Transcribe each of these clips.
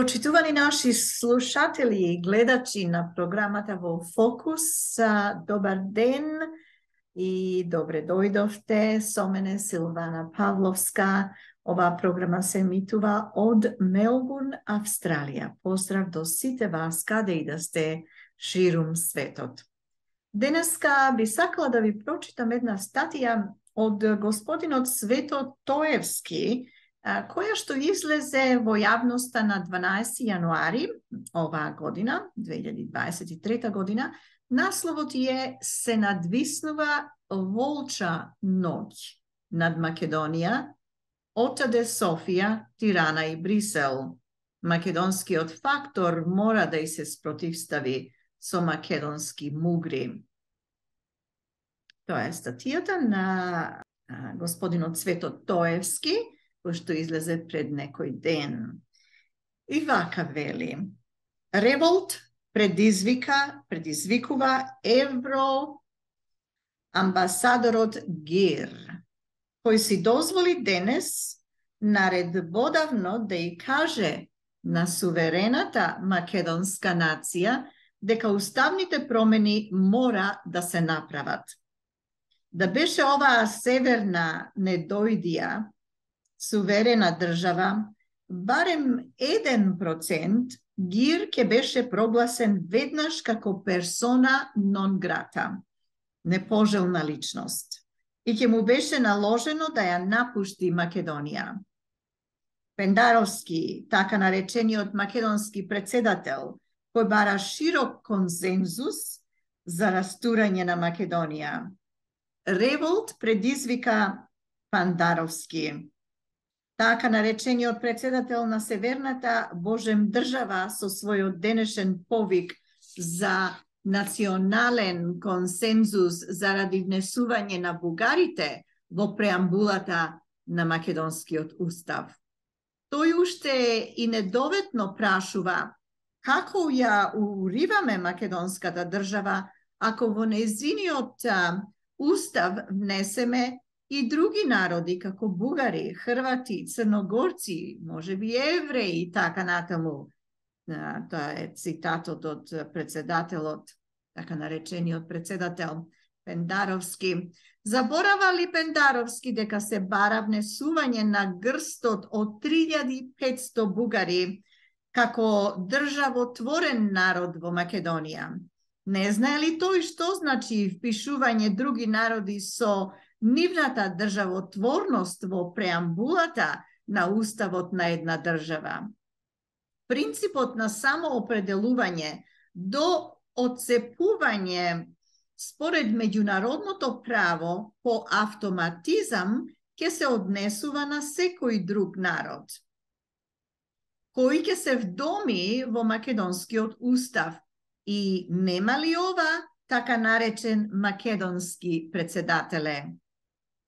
Почитувани наши слушатели и гледачи на програмата во Фокус, добар ден и добре дојдовте. Со мене Силвана Павловска. Оваа програма се емитува од Мелбурн, Австралија. Поздрав до сите вас каде и да сте ширум светот. Денеска би сакала да ви прочитам една статија од господинот Свето Тоевски, која што излезе во јавноста на 12 јануари оваа година, 2023 година. Насловот е "Се надвиснува волча ноќ над Македонија, отаде Софија, Тирана и Брисел. Македонскиот фактор мора да и се спротивстави со македонски мугри." Тоа е статијата на господинот Свето Тоевски, кој што излезе пред некој ден. И вака вели: Револт предизвикува евроамбасадорот Гир, кој си дозволи денес наредбодавно да и каже на суверената македонска нација дека уставните промени мора да се направат. Да беше оваа северна недојдија суверена држава, барем 1%, Гир ке беше прогласен веднаш како персона нон грата, непожелна личност, и ќе му беше наложено да ја напушти Македонија. Пендаровски, така наречениот македонски председател, кој бара широк консензус за растурање на Македонија. Револт предизвика Пандаровски, така наречениот председател на Северната Божем држава, со својот денешен повик за национален консензус заради внесување на бугарите во преамбулата на македонскиот устав. Тој уште и недоветно прашува како ја уриваме македонската држава ако во незиниот устав внесеме и други народи, како бугари, хрвати, црногорци, можеби евреи и така натаму. Тоа е цитатот од председателот, така наречениот председател Пендаровски. Заборава ли Пендаровски дека се бара внесување на грстот од 3500 бугари како државотворен народ во Македонија? Не знае ли тој што значи впишување други народи со нивната државотворност во преамбулата на уставот на една држава? Принципот на самоопределување до отцепување според меѓународното право по автоматизам ќе се однесува на секој друг народ, кој ќе се вдоми во македонскиот устав. И нема ли ова така наречен македонски председателе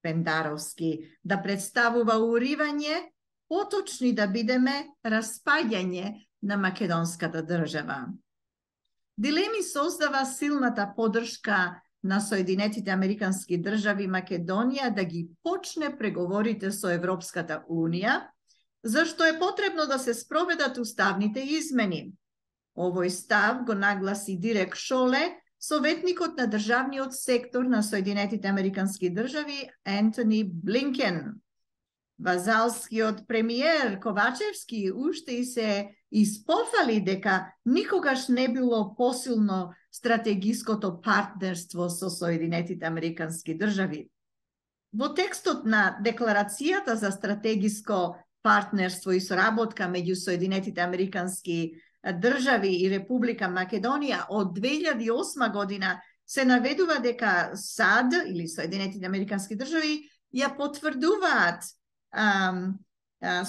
Пендаровски да представува уривање, поточни да бидеме распаѓање на македонската држава? Дилеми создава силната поддршка на Соединетите Американски држави Македонија да ги почне преговорите со Европската Унија, зашто е потребно да се спроведат уставните измени. Овој став го нагласи Дирек Шоле, советникот на државниот сектор на Соединетите Американски држави Ентони Блинкен. Вазалскиот премиер Ковачевски уште и се испофали дека никогаш не било посилно стратегиското партнерство со Соединетите Американски држави. Во текстот на Декларацијата за стратегиско партнерство и соработка меѓу Соединетите Американски држави и Република Македонија од 2008 година се наведува дека САД или Соединетите Американски држави ја потврдуваат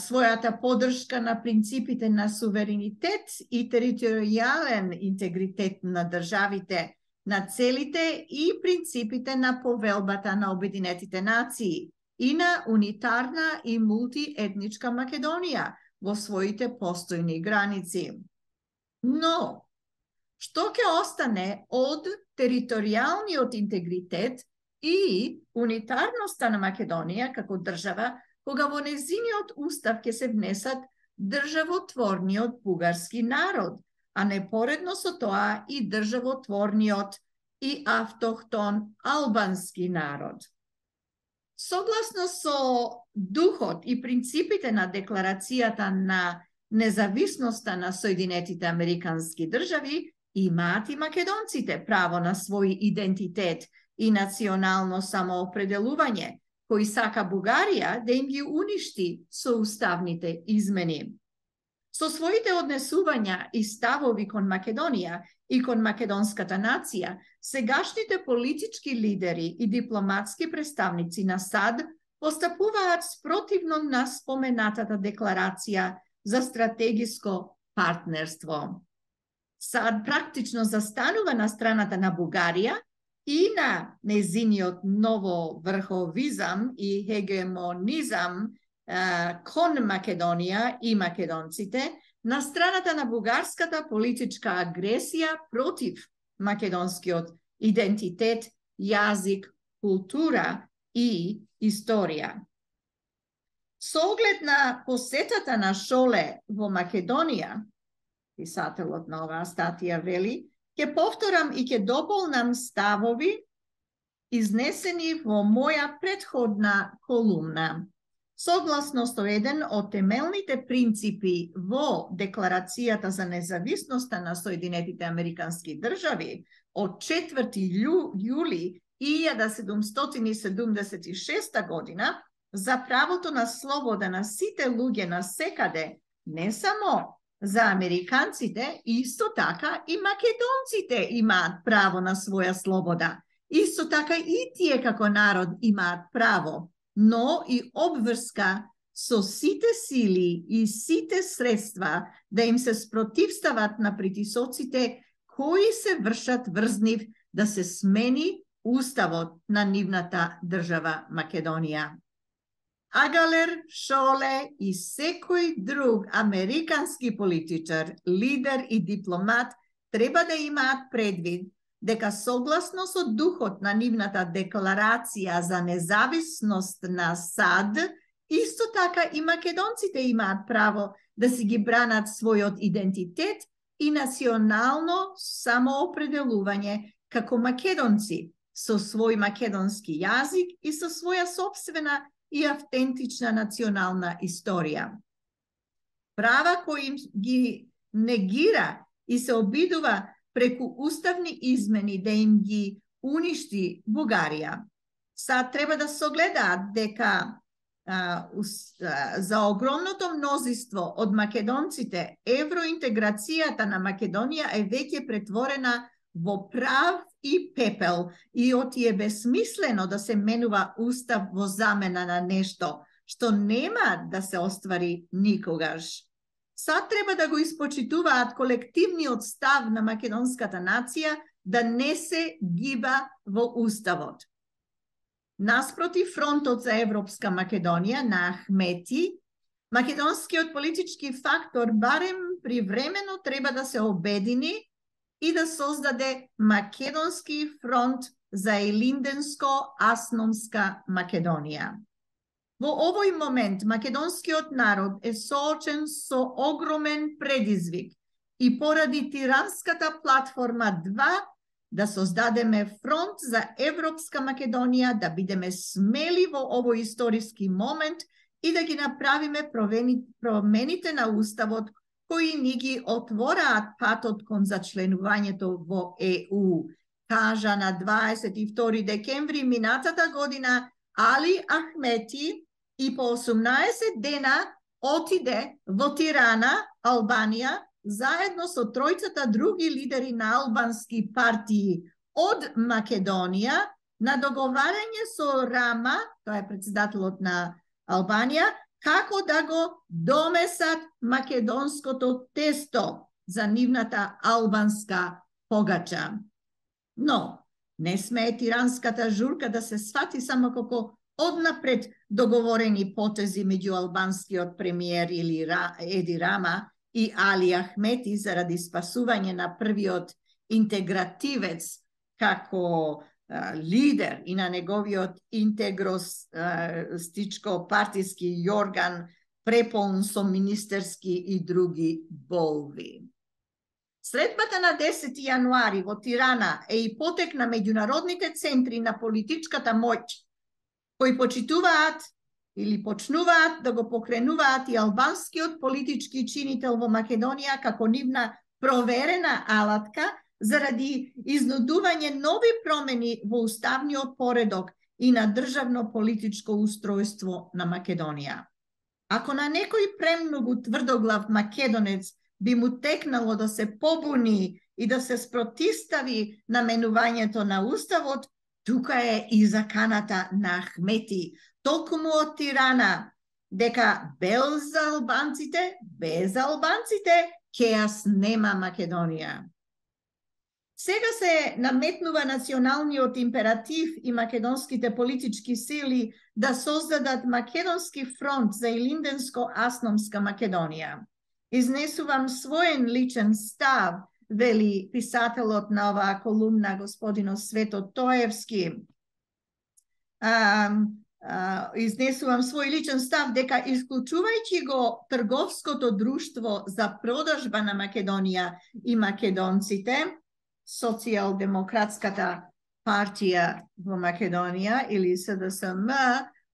својата поддршка на принципите на суверенитет и територијален интегритет на државите, на целите и принципите на повелбата на Обединетите нации и на унитарна и мултиетничка Македонија во своите постојни граници. Но, што ќе остане од територијалниот интегритет и унитарноста на Македонија како држава, кога во незиниот устав ќе се внесат државотворниот бугарски народ, а непоредно со тоа и државотворниот и автохтон албански народ. Согласно со духот и принципите на Декларацијата на независноста на Соединетите Американски држави, имаат и македонците право на свој идентитет и национално самоопределување, кој сака Бугарија да им ги уништи со уставните измени. Со своите однесувања и ставови кон Македонија и кон македонската нација, сегашните политички лидери и дипломатски представници на САД постапуваат спротивно на споменатата декларација за стратегиско партнерство. САД практично застанува на страната на Бугарија и на незиниот ново врховизам и хегемонизам кон Македонија и македонците, на страната на бугарската политичка агресија против македонскиот идентитет, јазик, култура и историја. Со оглед на посетата на Шоле во Македонија, писателот на оваа статија вели, ќе повторам и ќе дополнам ставови изнесени во моја претходна колумна. Согласно со еден од темелните принципи во Декларацијата за независноста на Соединетите Американски држави од 4 јули 1776 година за правото на слобода на сите луѓе на секаде, не само за американците, исто така и македонците имаат право на своја слобода. Исто така и тие како народ имаат право, но и обврска со сите сили и сите средства да им се спротивстават на притисоците кои се вршат врз нив да се смени уставот на нивната држава Македонија. Агалер, Шоле и секој друг американски политичар, лидер и дипломат треба да имаат предвид дека согласно со духот на нивната декларација за независност на САД, исто така и македонците имаат право да си ги бранат својот идентитет и национално самоопределување како македонци, со свој македонски јазик и со своја собствена и автентична национална историја. Права кои им ги негира и се обидува преку уставни измени да им ги уништи Бугарија. Сад треба да согледаат дека за огромното мнозинство од македонците евроинтеграцијата на Македонија е веќе претворена во прав и пепел и оти е безсмислено да се менува устав во замена на нешто што нема да се оствари никогаш. Сад треба да го испочитуваат колективниот став на македонската нација да не се гиба во уставот. Наспроти фронтот за Европска Македонија на Ахмети, македонскиот политички фактор барем привремено треба да се обедини и да создаде Македонски фронт за Илинденско-Асномска Македонија. Во овој момент македонскиот народ е соочен со огромен предизвик и поради тиранската платформа 2 да создадеме фронт за Европска Македонија, да бидеме смели во овој историски момент и да ги направиме промените на уставот кои ни ги отвораат патот кон зачленувањето во ЕУ, кажа на 22 декември минатата година Али Ахмети и по 18 дена отиде во Тирана, Албанија, заедно со тројцата други лидери на албански партии од Македонија на договарање со Рама, тоа е претседателот на Албанија, како да го домесат македонското тесто за нивната албанска погача. Но не смее тиранската журка да се свати само како однапред договорени потези меѓу албанскиот премиер Еди Рама и Али Ахмети заради спасување на првиот интегративец како лидер и на неговиот интегростичко партиски Јорган преполн со министерски и други болви. Средбата на 10 јануари во Тирана е и потек на меѓународните центри на политичката моќ, кои почитуваат или почнуваат да го покренуваат и албанскиот политички чинител во Македонија како нивна проверена алатка заради изнудување нови промени во уставниот поредок и на државно политичко устројство на Македонија. Ако на некој премногу тврдоглав македонец би му текнало да се побуни и да се спротистави на менувањето на уставот, тука е и заканата на Ахмети, толкому од Тирана, дека без албанците, кеас нема Македонија. Сега се наметнува националниот императив и македонските политички сили да создадат Македонски фронт за Илинденско-Асномска Македонија. Изнесувам својен личен став, вели писателот на оваа колумна, господино Свето Тоевски. Изнесувам свој личен став дека исклучувајќи го трговското друштво за продажба на Македонија и македонците, Социјалдемократската партија во Македонија или СДСМ,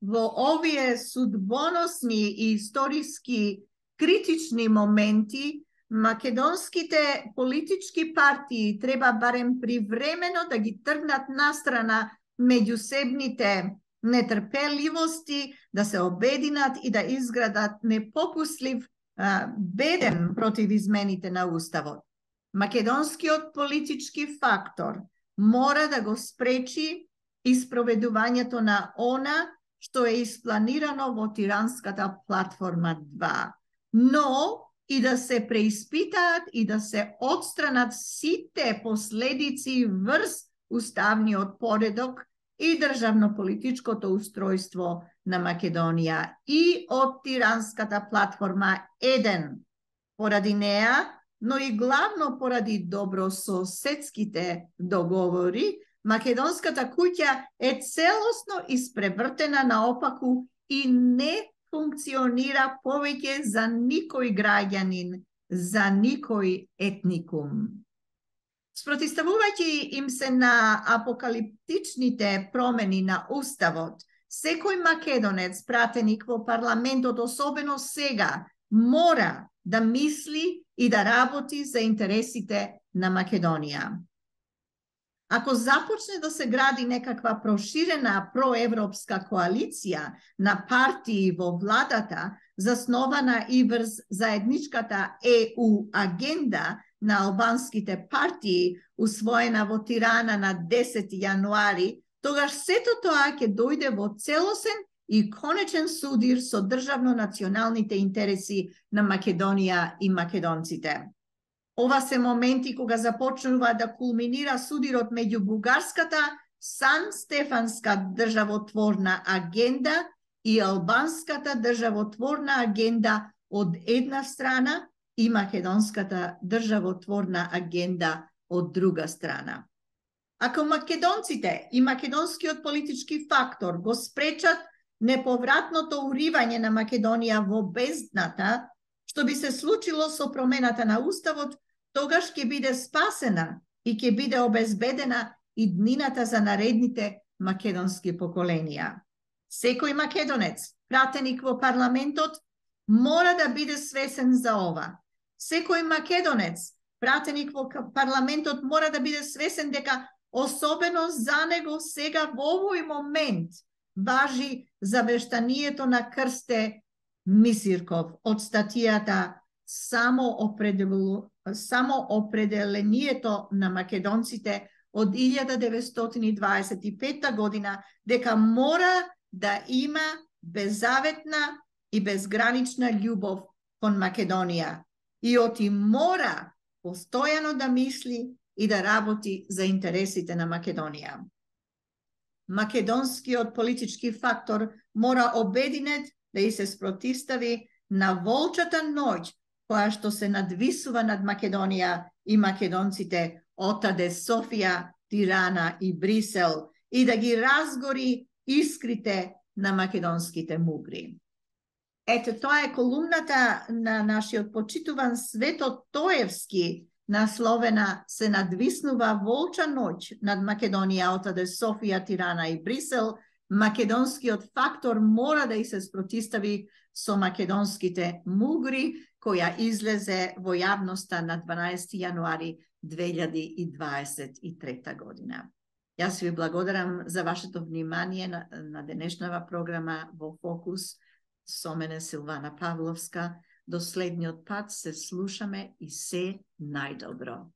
во овие судбоносни и историски критични моменти, македонските политички партии треба барем привремено да ги тргнат настрана меѓусебните нетрпеливости, да се обединат и да изградат непопуслив беден против измените на уставот. Македонскиот политички фактор мора да го спречи испроведувањето на она што е испланирано во Тиранската платформа 2, но и да се преиспитаат и да се отстранат сите последици врз уставниот поредок и државно-политичкото устројство на Македонија и од Тиранската платформа 1. Поради неа, но и главно поради добрососедските договори, Македонската куќа е целосно испревртена наопаку и не функционира повеќе за никој граѓанин, за никој етникум. Спротиставувајќи им се на апокалиптичните промени на уставот, секој македонец пратеник во парламентот, особено сега, мора да мисли и да работи за интересите на Македонија. Ако започне да се гради некаква проширена проевропска коалиција на партии во владата, заснована и врз заедничката ЕУ агенда на албанските партии, усвоена во Тирана на 10 јануари, тогаш сето тоа ќе дојде во целосен и конечен судир со државно-националните интереси на Македонија и македонците. Ова се моменти кога започнува да кулминира судирот меѓу бугарската Сан-Стефанска државотворна агенда и албанската државотворна агенда од една страна и македонската државотворна агенда од друга страна. Ако македонците и македонскиот политички фактор го спречат неповратното уривање на Македонија во бездната, што би се случило со промената на уставот, тогаш ќе биде спасена и ќе биде обезбедена и днината за наредните македонски поколенија. Секој македонец, пратеник во парламентот, мора да биде свесен за ова. Секој македонец, пратеник во парламентот, мора да биде свесен дека особено за него сега во овој момент важи завештанието на Крсте Мисирков од статијата Самоопределението на македонците од 1925 година, дека мора да има беззаветна и безгранична љубов кон Македонија и оти мора постојано да мисли и да работи за интересите на Македонија. Македонскиот политички фактор мора обединет да и се спротистави на волчата ноќ која што се надвисува над Македонија и македонците отаде Софија, Тирана и Брисел и да ги разгори искрите на македонските мугри. Ето, тоа е колумната на нашиот почитуван Свето Тоевски, насловена "Се надвиснува волча ноќ над Македонија отаде Софија, Тирана и Брисел. Македонскиот фактор мора да и се спротистави со македонските мугри", која излезе во јавноста на 12 јануари 2023 година. Јас ви благодарам за вашето внимание на денешнава програма во Фокус. Со мене Силвана Павловска. До следниот пат се слушаме и се најдобро.